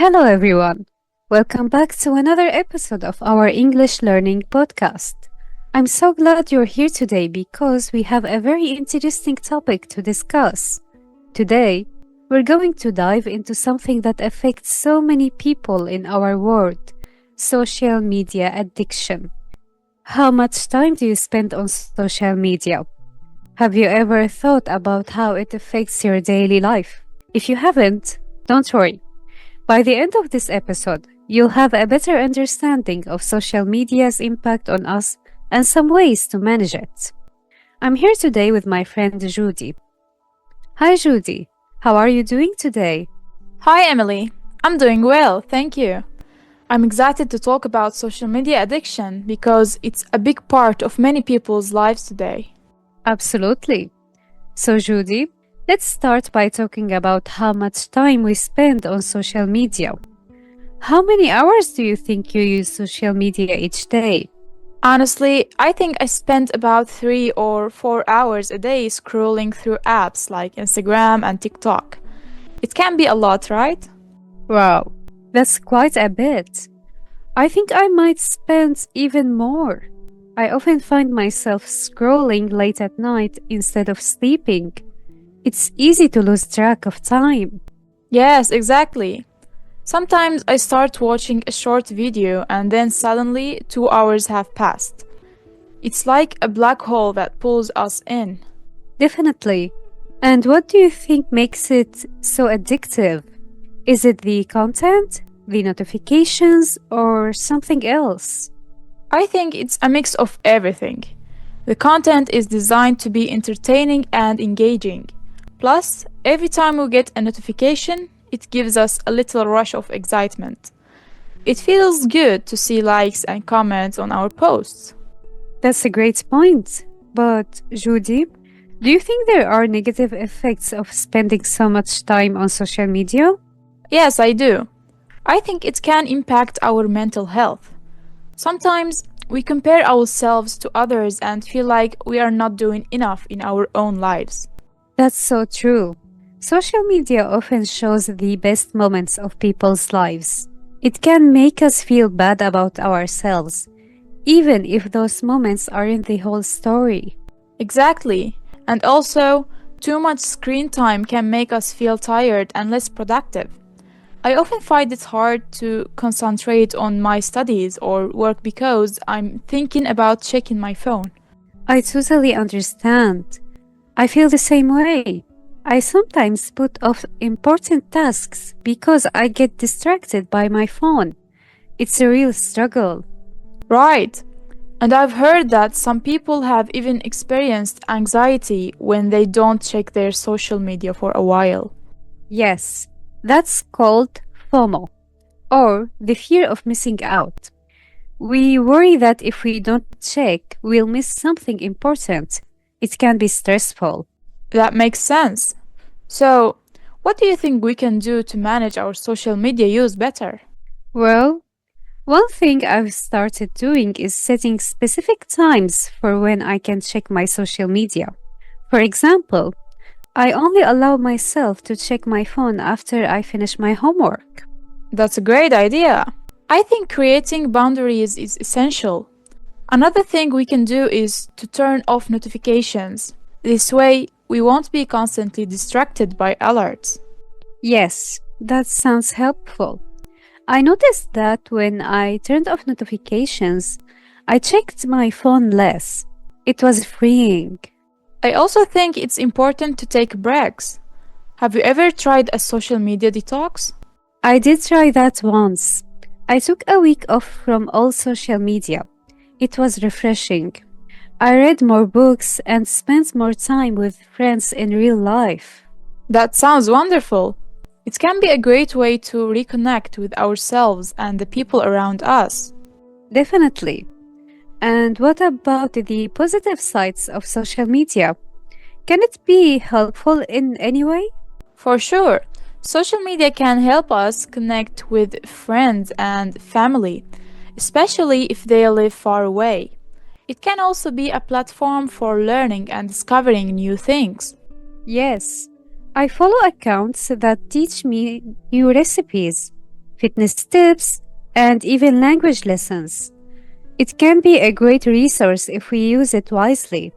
Hello, everyone. Welcome back to another episode of our English learning podcast. I'm so glad you're here today because we have a very interesting topic to discuss. Today, we're going to dive into something that affects so many people in our world: social media addiction. How much time do you spend on social media? Have you ever thought about how it affects your daily life? If you haven't, don't worry. By the end of this episode, you'll have a better understanding of social media's impact on us and some ways to manage it. I'm here today with my friend Judy. Hi Judy, how are you doing today? Hi Emily, I'm doing well, thank you. I'm excited to talk about social media addiction because it's a big part of many people's lives today. Absolutely. So Judy, let's start by talking about how much time we spend on social media. How many hours do you think you use social media each day? Honestly, I think I spend about 3 or 4 hours a day scrolling through apps like Instagram and TikTok. It can be a lot, right? Wow, that's quite a bit. I think I might spend even more. I often find myself scrolling late at night instead of sleeping. It's easy to lose track of time. Yes, exactly. Sometimes I start watching a short video and then suddenly 2 hours have passed. It's like a black hole that pulls us in. Definitely. And what do you think makes it so addictive? Is it the content, the notifications, or something else? I think it's a mix of everything. The content is designed to be entertaining and engaging. Plus, every time we get a notification, it gives us a little rush of excitement. It feels good to see likes and comments on our posts. That's a great point. But, Judy, do you think there are negative effects of spending so much time on social media? Yes, I do. I think it can impact our mental health. Sometimes we compare ourselves to others and feel like we are not doing enough in our own lives. That's so true. Social media often shows the best moments of people's lives. It can make us feel bad about ourselves, even if those moments aren't the whole story. Exactly. And also, too much screen time can make us feel tired and less productive. I often find it hard to concentrate on my studies or work because I'm thinking about checking my phone. I totally understand. I feel the same way. I sometimes put off important tasks because I get distracted by my phone. It's a real struggle. Right. And I've heard that some people have even experienced anxiety when they don't check their social media for a while. Yes, that's called FOMO, or the fear of missing out. We worry that if we don't check, we'll miss something important. It can be stressful. That makes sense. So, what do you think we can do to manage our social media use better? Well, one thing I've started doing is setting specific times for when I can check my social media. For example, I only allow myself to check my phone after I finish my homework. That's a great idea. I think creating boundaries is essential. Another thing we can do is to turn off notifications. This way, we won't be constantly distracted by alerts. Yes, that sounds helpful. I noticed that when I turned off notifications, I checked my phone less. It was freeing. I also think it's important to take breaks. Have you ever tried a social media detox? I did try that once. I took a week off from all social media. It was refreshing. I read more books and spent more time with friends in real life. That sounds wonderful. It can be a great way to reconnect with ourselves and the people around us. Definitely. And what about the positive sides of social media? Can it be helpful in any way? For sure, social media can help us connect with friends and family, especially if they live far away. It can also be a platform for learning and discovering new things. Yes. I follow accounts that teach me new recipes, fitness tips, and even language lessons. It can be a great resource if we use it wisely.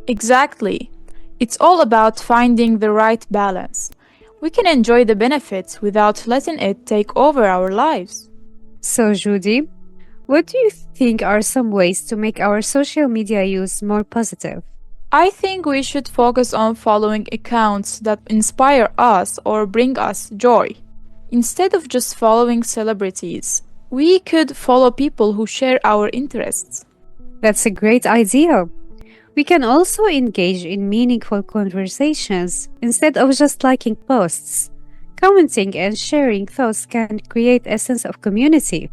Exactly. It's all about finding the right balance. We can enjoy the benefits without letting it take over our lives. So, Judy, what do you think are some ways to make our social media use more positive? I think we should focus on following accounts that inspire us or bring us joy. Instead of just following celebrities, we could follow people who share our interests. That's a great idea. We can also engage in meaningful conversations instead of just liking posts. Commenting and sharing thoughts can create a sense of community.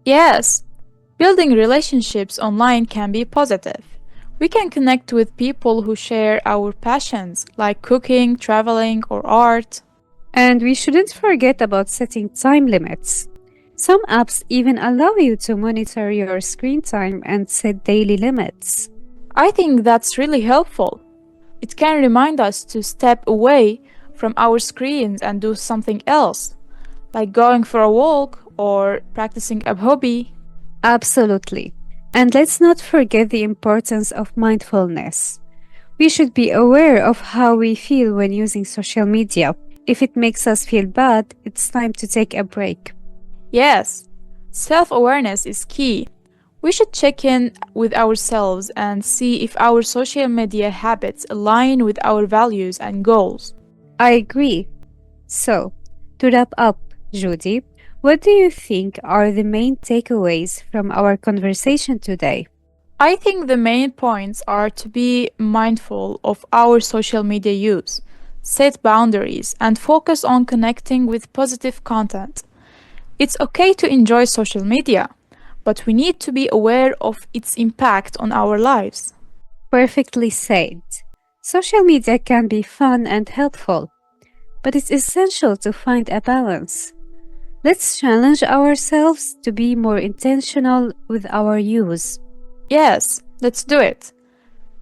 Yes, building relationships online can be positive. We can connect with people who share our passions, like cooking, traveling, or art. And we shouldn't forget about setting time limits. Some apps even allow you to monitor your screen time and set daily limits. I think that's really helpful. It can remind us to step away from our screens and do something else, like going for a walk or practicing a hobby. Absolutely. And let's not forget the importance of mindfulness. We should be aware of how we feel when using social media. If it makes us feel bad, it's time to take a break. Yes, self-awareness is key. We should check in with ourselves and see if our social media habits align with our values and goals. I agree. So, to wrap up, Judy, what do you think are the main takeaways from our conversation today? I think the main points are to be mindful of our social media use, set boundaries, and focus on connecting with positive content. It's okay to enjoy social media, but we need to be aware of its impact on our lives. Perfectly said. Social media can be fun and helpful, but it's essential to find a balance. Let's challenge ourselves to be more intentional with our use. Yes, let's do it.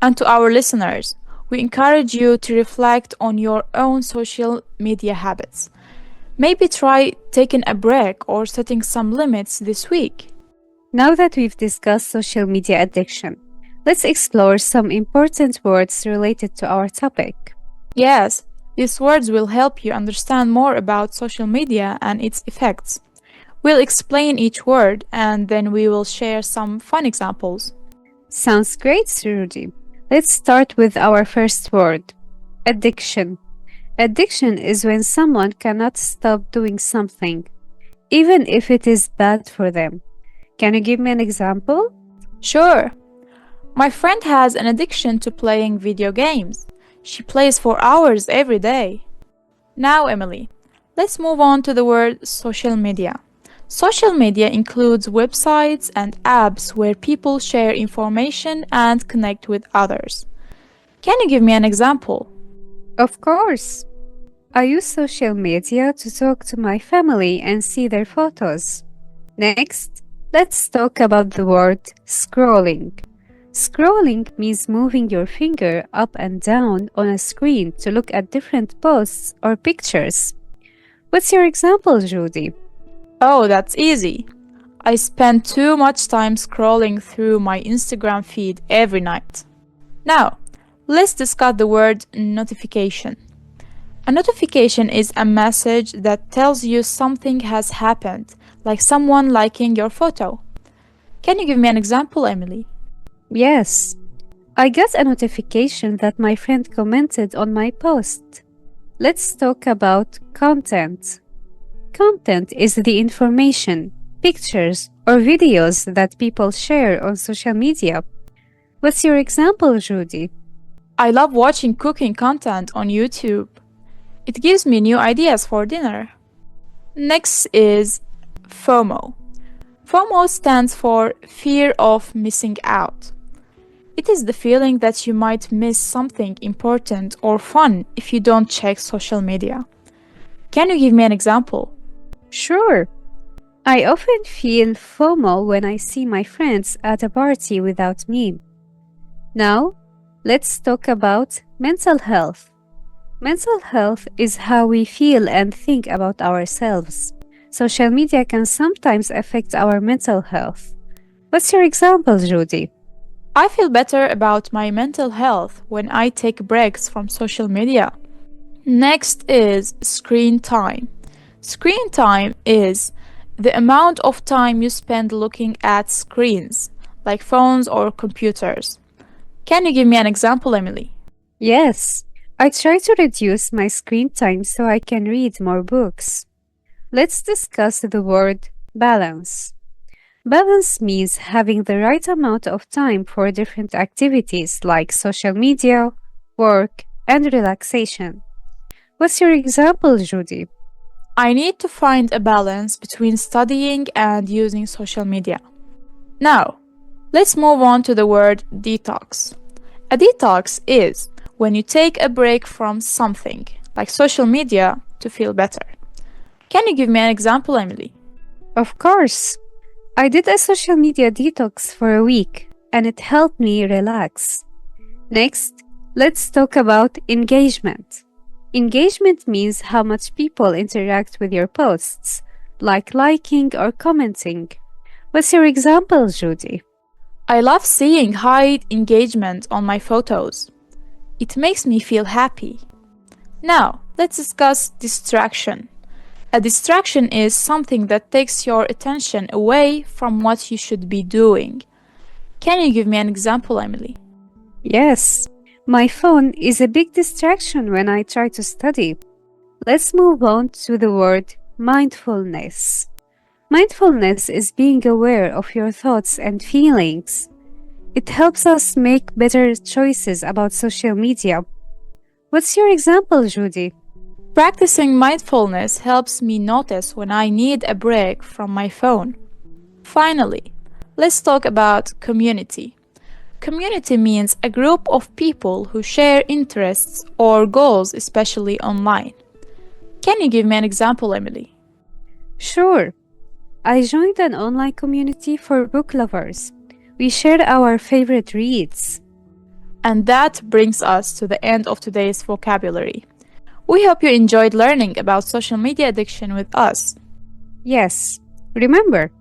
And to our listeners, we encourage you to reflect on your own social media habits. Maybe try taking a break or setting some limits this week. Now that we've discussed social media addiction, let's explore some important words related to our topic. Yes, these words will help you understand more about social media and its effects. We'll explain each word and then we will share some fun examples. Sounds great, Rudy. Let's start with our first word, addiction. Addiction is when someone cannot stop doing something, even if it is bad for them. Can you give me an example? Sure. My friend has an addiction to playing video games. She plays for hours every day. Now, Emily, let's move on to the word social media. Social media includes websites and apps where people share information and connect with others. Can you give me an example? Of course. I use social media to talk to my family and see their photos. Next, let's talk about the word scrolling. Scrolling means moving your finger up and down on a screen to look at different posts or pictures. What's your example, Judy? Oh, that's easy. I spend too much time scrolling through my Instagram feed every night. Now, let's discuss the word notification. A notification is a message that tells you something has happened, like someone liking your photo. Can you give me an example, Emily? Yes. I got a notification that my friend commented on my post. Let's talk about content. Content is the information, pictures, or videos that people share on social media. What's your example, Judy? I love watching cooking content on YouTube. It gives me new ideas for dinner. Next is FOMO. FOMO stands for fear of missing out. It is the feeling that you might miss something important or fun if you don't check social media. Can you give me an example? Sure. I often feel FOMO when I see my friends at a party without me. Now, let's talk about mental health. Mental health is how we feel and think about ourselves. Social media can sometimes affect our mental health. What's your example, Judy? I feel better about my mental health when I take breaks from social media. Next is screen time. Screen time is the amount of time you spend looking at screens, like phones or computers. Can you give me an example, Emily? Yes, I try to reduce my screen time so I can read more books. Let's discuss the word balance. Balance means having the right amount of time for different activities like social media, work, and relaxation. What's your example, Judy? I need to find a balance between studying and using social media. Now, let's move on to the word detox. A detox is when you take a break from something, like social media, to feel better. Can you give me an example, Emily? Of course. I did a social media detox for a week and it helped me relax. Next, let's talk about engagement. Engagement means how much people interact with your posts, like liking or commenting. What's your example, Judy? I love seeing high engagement on my photos. It makes me feel happy. Now, let's discuss distraction. A distraction is something that takes your attention away from what you should be doing. Can you give me an example, Emily? Yes, my phone is a big distraction when I try to study. Let's move on to the word mindfulness. Mindfulness is being aware of your thoughts and feelings. It helps us make better choices about social media. What's your example, Judy? Practicing mindfulness helps me notice when I need a break from my phone. Finally, let's talk about community. Community means a group of people who share interests or goals, especially online. Can you give me an example, Emily? Sure. I joined an online community for book lovers. We shared our favorite reads. And that brings us to the end of today's vocabulary. We hope you enjoyed learning about social media addiction with us. Yes, remember,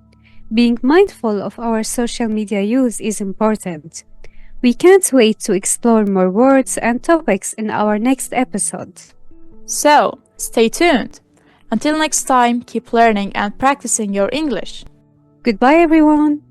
being mindful of our social media use is important. We can't wait to explore more words and topics in our next episode. So, stay tuned. Until next time, keep learning and practicing your English. Goodbye, everyone.